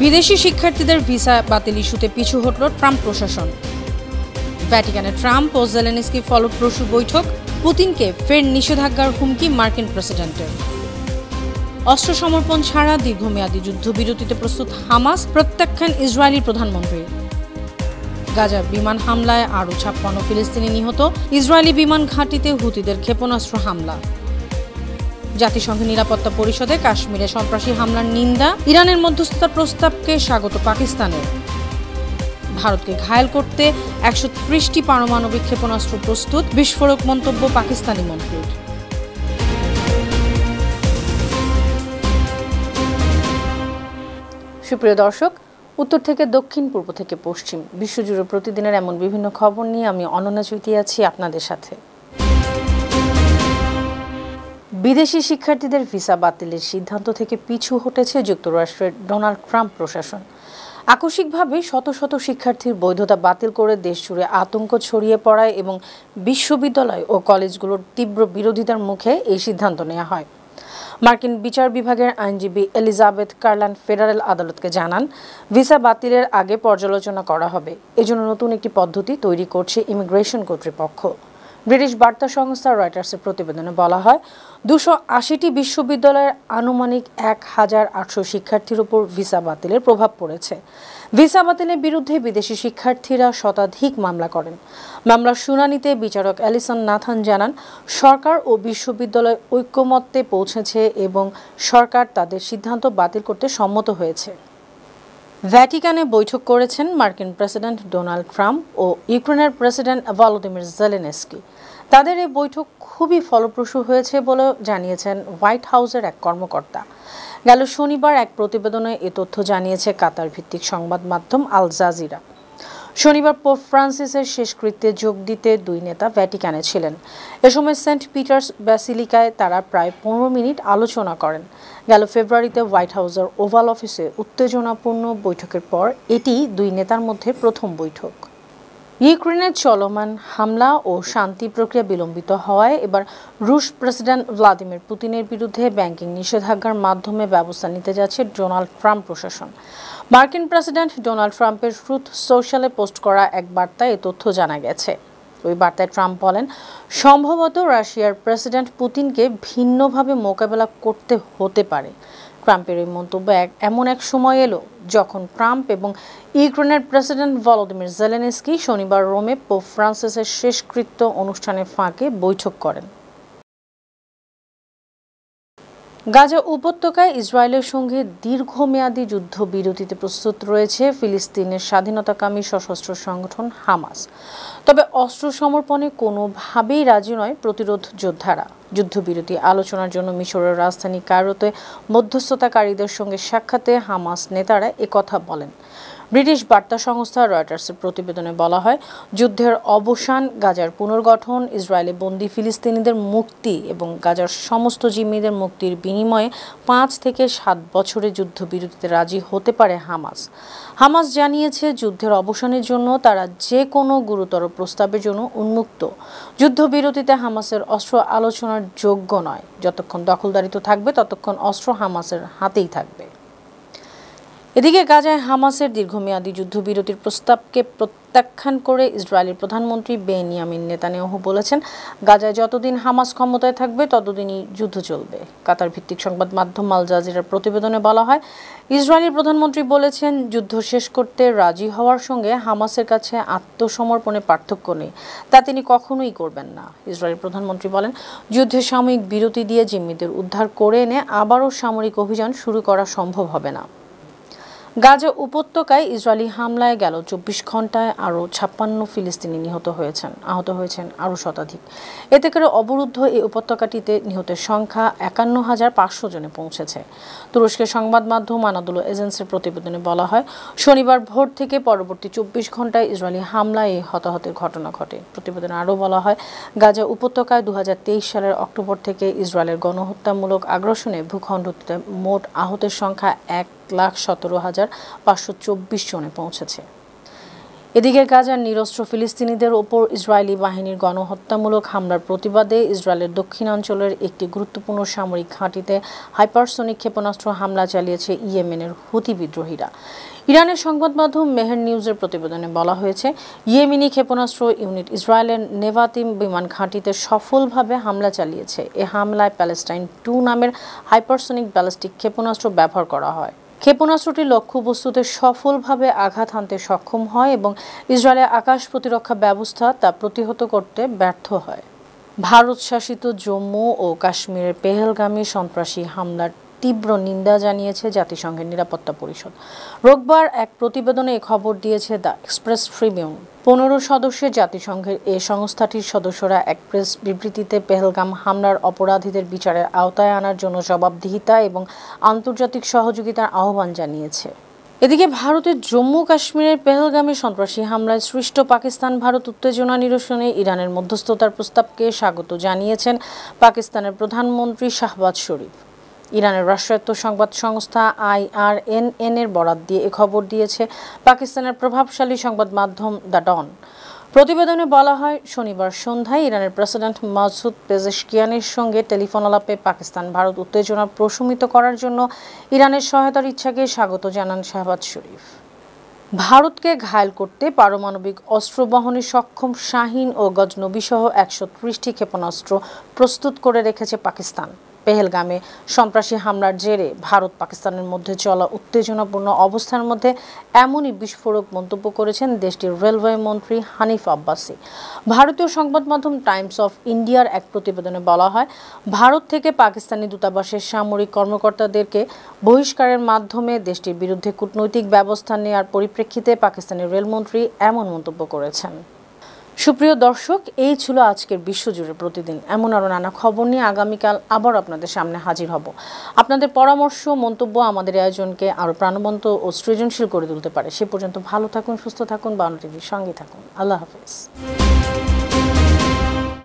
বিদেশি শিক্ষার্থীদের ভিসা বাতিল ইস্যুতে পিছু হটল ট্রাম্প প্রশাসন। ভ্যাটিকানে ট্রাম্প ও জেলেনস্কি ফলপ্রসূ বৈঠক, পুতিনকে ফের নিষেধাজ্ঞার হুমকি মার্কিন প্রেসিডেন্টের। অস্ত্র সমর্পণ ছাড়া দীর্ঘমেয়াদী যুদ্ধবিরতিতে প্রস্তুত হামাস, প্রত্যাখ্যান ইসরায়েলি প্রধানমন্ত্রীর। গাজা বিমান হামলায় আরও ৫৬ ফিলিস্তিনি নিহত, ইসরায়েলি বিমান ঘাঁটিতে হুতিদের ক্ষেপণাস্ত্র হামলা। জাতিসংঘের নিরাপত্তা পরিষদে কাশ্মীরে সন্ত্রাসী হামলার নিন্দা, ইরানের মধ্যস্থতার প্রস্তাবকে স্বাগত পাকিস্তানের। ভারতকে ঘায়েল করতে ১৩০টি পারমাণবিক ক্ষেপণাস্ত্র প্রস্তুত, বিস্ফোরক মন্তব্য পাকিস্তানি মন্ত্রীর। সুপ্রিয় দর্শক, উত্তর থেকে দক্ষিণ, পূর্ব থেকে পশ্চিম, বিশ্বজুড়ে প্রতিদিনের এমন বিভিন্ন খবর নিয়ে আমি অনন্যা চৈতি আছি আপনাদের সাথে। বিদেশি শিক্ষার্থীদের ভিসা বাতিলের সিদ্ধান্ত থেকে পিছু হটেছে যুক্তরাষ্ট্রের ডোনাল্ড ট্রাম্প প্রশাসন। আকস্মিকভাবে শত শত শিক্ষার্থীর বৈধতা বাতিল করে দেশজুড়ে আতঙ্ক ছড়িয়ে পড়ায় এবং বিশ্ববিদ্যালয় ও কলেজগুলোর তীব্র বিরোধিতার মুখে এই সিদ্ধান্ত নেওয়া হয়। মার্কিন বিচার বিভাগের আইনজীবী এলিজাবেথ কার্লান ফেডারেল আদালতকে জানান, ভিসা বাতিলের আগে পর্যালোচনা করা হবে। এজন্য নতুন একটি পদ্ধতি তৈরি করছে ইমিগ্রেশন কর্তৃপক্ষ। ব্রিটিশ বার্তা সংস্থা রয়টার্সের প্রতিবেদনে বলা হয়, ২৮০টি বিশ্ববিদ্যালয়ের আনুমানিক ১,৮০০ শিক্ষার্থীর উপর ভিসা বাতিলের প্রভাব পড়েছে। ভিসা বাতিলের বিরুদ্ধে বিদেশি শিক্ষার্থীরা শতাধিক মামলা করেন। মামলার শুনানিতে বিচারক অ্যালিসন নাথান জানান, সরকার ও বিশ্ববিদ্যালয় ঐক্যমত্যে পৌঁছেছে এবং সরকার তাদের সিদ্ধান্ত বাতিল করতে সম্মত হয়েছে। ভ্যাটিকানে বৈঠক করেছেন মার্কিন প্রেসিডেন্ট ডোনাল্ড ট্রাম্প ও ইউক্রেনের প্রেসিডেন্ট ভলোদিমির জেলেনস্কি। তাদের এই বৈঠক খুবই ফলপ্রসূ হয়েছে বলে জানিয়েছেন হোয়াইট হাউসের এক কর্মকর্তা। গেল শনিবার এক প্রতিবেদনে এ তথ্য জানিয়েছে কাতার ভিত্তিক সংবাদ মাধ্যম আল জাজিরা। শনিবার পোপ ফ্রান্সিসের শেষকৃত্যে যোগ দিতে দুই নেতা ভ্যাটিকানে ছিলেন। এ সময় সেন্ট পিটার্স ব্যাসিলিকায় তারা প্রায় ১৫ মিনিট আলোচনা করেন। গেল ফেব্রুয়ারিতে হোয়াইট হাউসের ওভাল অফিসে উত্তেজনাপূর্ণ বৈঠকের পর এটি দুই নেতার মধ্যে প্রথম বৈঠক। ইউক্রেনের চলমান হামলা ও শান্তি প্রক্রিয়া বিলম্বিত হওয়ায় এবার রুশ প্রেসিডেন্ট ভ্লাদিমির পুতিনের বিরুদ্ধে ব্যাংকিং নিষেধাজ্ঞার মাধ্যমে ব্যবস্থা নিতে যাচ্ছে ডোনাল্ড ট্রাম্প প্রশাসন। মার্কিন প্রেসিডেন্ট ডোনাল্ড ট্রাম্পের ট্রুথ সোশ্যালে পোস্ট করা এক বার্তায় এ তথ্য জানা গেছে। ওই বার্তায় ট্রাম্প বলেন, সম্ভবত রাশিয়ার প্রেসিডেন্ট পুতিনকে ভিন্নভাবে মোকাবেলা করতে হতে পারে। ট্রাম্পের এই মন্তব্য এমন এক সময় এলো যখন ট্রাম্প এবং ইউক্রেনের প্রেসিডেন্ট ভলোদিমির জেলেনস্কি শনিবার রোমে পোপ ফ্রান্সিসের শেষকৃত্য অনুষ্ঠানের ফাঁকে বৈঠক করেন। গাজা উপত্যকায় ইসরায়েলের সঙ্গে দীর্ঘমেয়াদী যুদ্ধবিরতিতে প্রস্তুত রয়েছে ফিলিস্তিনের স্বাধীনতাকামী সশস্ত্র সংগঠন হামাস। তবে অস্ত্র সমর্পণে কোনোভাবেই রাজি নয় প্রতিরোধ যোদ্ধারা। যুদ্ধবিরতি আলোচনার জন্য মিশরের রাজধানী কায়রোতে মধ্যস্থতাকারীদের সঙ্গে সাক্ষাতে হামাস নেতারা একথা বলেন। ব্রিটিশ বার্তা সংস্থা রয়টার্সের প্রতিবেদনে বলা হয়, যুদ্ধের অবসান, গাজার পুনর্গঠন, ইসরায়েলি বন্দী ফিলিস্তিনিদের মুক্তি এবং গাজার সমস্ত জিম্মিদের মুক্তির বিনিময়ে ৫ থেকে ৭ বছরের যুদ্ধবিরতিতে রাজি হতে পারে হামাস। হামাস জানিয়েছে, যুদ্ধের অবসানের জন্য তারা যে কোনো গুরুতর প্রস্তাবের জন্য উন্মুক্ত। যুদ্ধবিরতিতে হামাসের অস্ত্র আলোচনার যোগ্য নয়। যতক্ষণ দখলদারিত্ব থাকবে ততক্ষণ অস্ত্র হামাসের হাতেই থাকবে। এদিকে গাজায় হামাসের দীর্ঘমেয়াদী যুদ্ধবিরতির প্রস্তাবকে প্রত্যাখ্যান করে ইসরায়েলের প্রধানমন্ত্রী বেনিয়ামিন নেতানিয়াহু বলেছেন, গাজায় যতদিন হামাস ক্ষমতায় থাকবে ততদিনই যুদ্ধ চলবে। কাতার ভিত্তিক সংবাদ মাধ্যম আল জাজিরার প্রতিবেদনে বলা হয়, ইসরায়েলের প্রধানমন্ত্রী বলেছেন, যুদ্ধ শেষ করতে রাজি হওয়ার সঙ্গে হামাসের কাছে আত্মসমর্পণে পার্থক্য নেই, তা তিনি কখনোই করবেন না। ইসরায়েলের প্রধানমন্ত্রী বলেন, যুদ্ধের সাময়িক বিরতি দিয়ে জিম্মিদের উদ্ধার করে এনে আবারও সামরিক অভিযান শুরু করা সম্ভব হবে না। গাজা উপত্যকায় ইসরায়েলি হামলায় গেল ২৪ ঘণ্টায় আরও ৫৬ ফিলিস্তিনি আহত হয়েছেন আরও শতাধিক। এতে করে অবরুদ্ধ এই উপত্যকাটিতে নিহতের সংখ্যা ৫১,৫০০ জনে পৌঁছেছে। তুরস্কের সংবাদ মাধ্যম আনাদোলু এজেন্সির প্রতিবেদনে বলা হয়, শনিবার ভোর থেকে পরবর্তী ২৪ ঘণ্টায় ইসরায়েলি হামলায় এই হতাহতের ঘটনা ঘটে। প্রতিবেদনে আরও বলা হয়, গাজা উপত্যকায় ২০২৩ সালের অক্টোবর থেকে ইসরায়েলের গণহত্যামূলক আগ্রাসনে ভূখণ্ডটিতে মোট আহতের সংখ্যা ১,১৭,৫২৪ জনে পৌঁছেছে। এদিকে গাজার নিরস্ত্র ফিলিস্তিনিদের ওপর ইসরায়েলি বাহিনীর গণহত্যামূলক হামলার প্রতিবাদে ইসরায়েলের দক্ষিণাঞ্চলের একটি গুরুত্বপূর্ণ সামরিক ঘাঁটিতে হাইপারসনিক ক্ষেপণাস্ত্র হামলা চালিয়েছে ইয়েমেনের হুতি বিদ্রোহীরা। ইরানের সংবাদ মাধ্যম মেহের নিউজের প্রতিবেদনে বলা হয়েছে, ইয়েমেনি ক্ষেপণাস্ত্র ইউনিট ইসরায়েলের নেভাতিম বিমান ঘাঁটিতে সফলভাবে হামলা চালিয়েছে। এ হামলায় প্যালেস্টাইন 2 নামের হাইপারসনিক ব্যালিস্টিক ক্ষেপণাস্ত্র ব্যবহার করা হয়। ক্ষেপণাস্ত্রটি লক্ষ্যবস্তুতে সফলভাবে আঘাত হানতে সক্ষম হয় এবং ইসরায়েলের আকাশ প্রতিরক্ষা ব্যবস্থা তা প্রতিহত করতে ব্যর্থ হয়। ভারত শাসিত জম্মু ও কাশ্মীরের পেহেলগামী সন্ত্রাসী হামলার তীব্র নিন্দা জানিয়েছে জাতিসংঘের নিরাপত্তা পরিষদ। রোববার এক প্রতিবেদনে এ খবর দিয়েছে দ্য এক্সপ্রেস ট্রিবিউন। 15 সদস্যের জাতিসংঘের এ সংস্থাটির সদস্যরা এক প্রেস বিবৃতিতে পেহেলগাম হামলার অপরাধীদের বিচারের আওতায় আনার জন্য জবাবদিহিতা এবং আন্তর্জাতিক সহযোগিতার আহ্বান জানিয়েছে। এদিকে ভারতের জম্মু কাশ্মীরের পেহেলগামী সন্ত্রাসী হামলায় সৃষ্ট পাকিস্তান ভারত উত্তেজনা নিরসনে ইরানের মধ্যস্থতার প্রস্তাবকে স্বাগত জানিয়েছেন পাকিস্তানের প্রধানমন্ত্রী শাহবাজ শরীফ। ইরানের রাষ্ট্রায়ত্ত সংবাদ সংস্থা IRNN এর বরাত দিয়ে এ খবর দিয়েছে পাকিস্তানের প্রভাবশালী সংবাদ মাধ্যম দ্য ডন। প্রতিবেদনে বলা হয়, শনিবার সন্ধ্যায় ইরানের প্রেসিডেন্ট মাসুদ পেজেশকিয়ানের সঙ্গে টেলিফোন আলাপে পাকিস্তান ভারত উত্তেজনা প্রশমিত করার জন্য ইরানের সহায়তার ইচ্ছাকে স্বাগত জানান শাহবাজ শরীফ। ভারতকে ঘায়েল করতে পারমাণবিক অস্ত্র বহনে সক্ষম শাহীন ও গজনবী সহ 130টি ক্ষেপণাস্ত্র প্রস্তুত করে রেখেছে পাকিস্তান। পেহেলগামে সন্ত্রাসী হামলার জেরে ভারত পাকিস্তানের মধ্যে চলা উত্তেজনাপূর্ণ অবস্থার মধ্যে এমনই বিস্ফোরক মন্তব্য করেছেন দেশটির রেলওয়ে মন্ত্রী হানিফ আব্বাসি। ভারতীয় সংবাদ মাধ্যম টাইমস অফ ইন্ডিয়ার এক প্রতিবেদনে বলা হয়, ভারত থেকে পাকিস্তানি দূতাবাসের সামরিক কর্মকর্তাদেরকে বহিষ্কারের মাধ্যমে দেশটির বিরুদ্ধে কূটনৈতিক ব্যবস্থা নেওয়ার পরিপ্রেক্ষিতে পাকিস্তানি রেলমন্ত্রী এমন মন্তব্য করেছেন। সুপ্রিয় দর্শক, এই ছিল আজকের বিশ্বজুড়ে প্রতিদিন এমন আরও নানা খবর নিয়ে আগামীকাল আবার আপনাদের সামনে হাজির হব। আপনাদের পরামর্শ মন্তব্য আমাদের আয়োজনকে আরও প্রাণবন্ত ও সৃজনশীল করে তুলতে পারে। সে পর্যন্ত ভালো থাকুন, সুস্থ থাকুন, বাংলা টিভির সঙ্গে থাকুন। আল্লাহ হাফেজ।